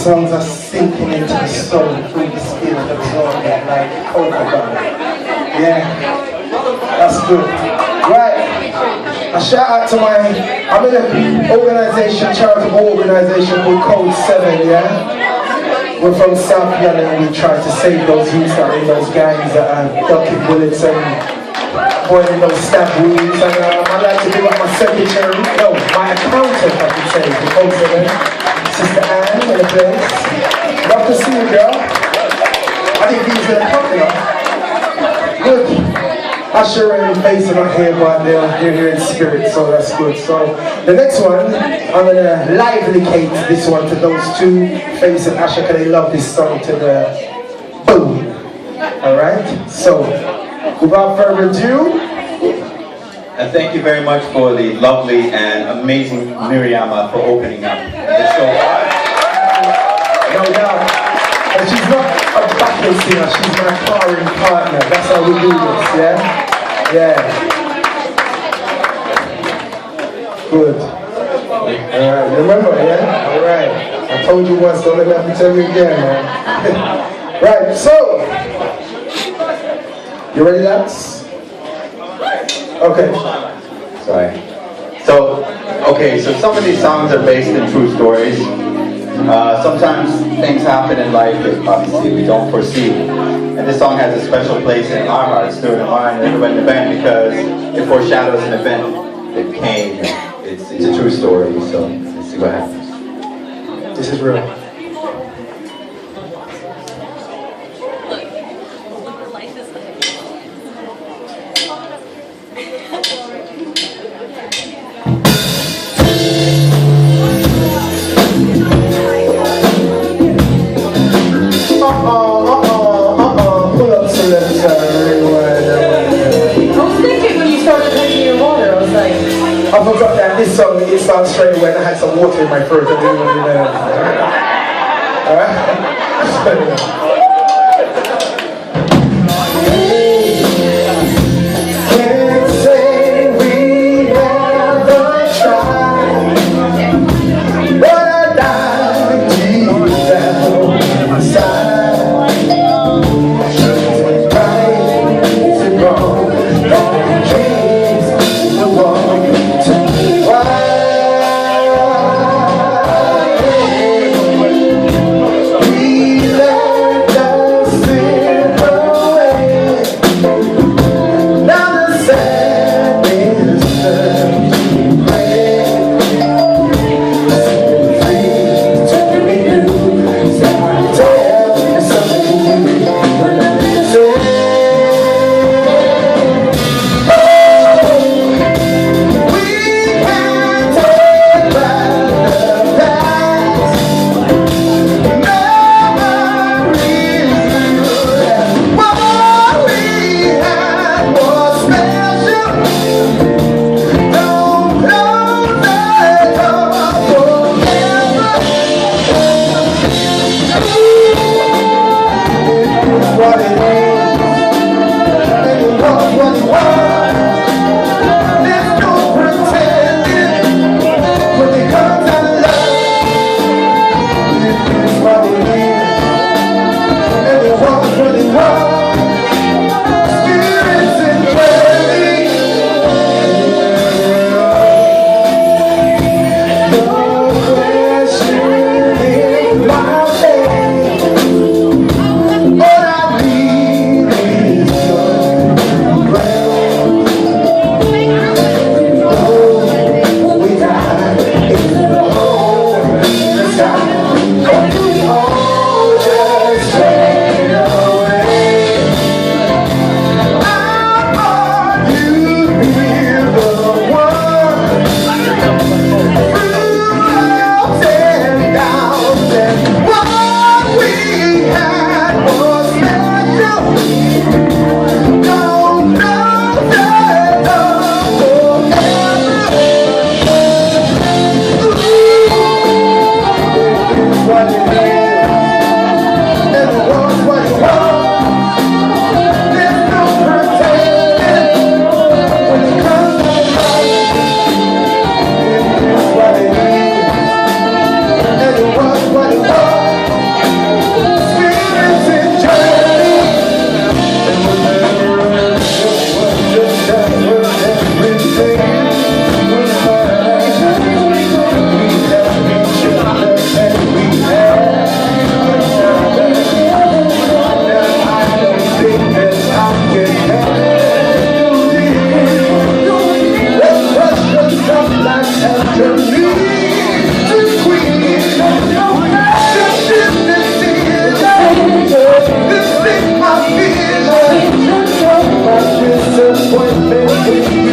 songs are sinking into the soul through the skin and absorbing it like cocoa butter. Yeah, that's good. Right, a shout out to I'm in an organization, charitable organization called Code 7, yeah? We're from South London and we try to save those youths that are in those gangs that are ducking bullets and boiling those stab wounds. And I'd like to give up my secretary, no, my accountant, I should say, for Code 7. Sister Anne in the place. Love to see you, girl. I think he's gonna come, you know. Good. Usher and Face are not here, but they're here in spirit, so that's good. So the next one, I'm gonna lively-cate this one to those two, Face and Usher, because they love this song to the boom. Alright? So, without further ado, and thank you very much for the lovely and amazing Miriama for opening up the show. No doubt. And she's not a backing singer, she's my sparring partner. That's how we do this, yeah? Yeah. Good. Alright, remember, yeah? Alright. I told you once, don't let me have to tell you again, man. Right, so. You ready, lads? Okay. Sorry. So some of these songs are based in true stories. Sometimes things happen in life that obviously we don't foresee. And this song has a special place in our hearts, through the mind, and the event, because it foreshadows an event that came. It's a true story, so let's see what happens. This is real. I forgot that this song, it starts straight away and I had some water in my throat. I didn't even know. Alright? Can't say we never tried, but I died deep down inside. Right, is it wrong? Don't change the one. Yeah.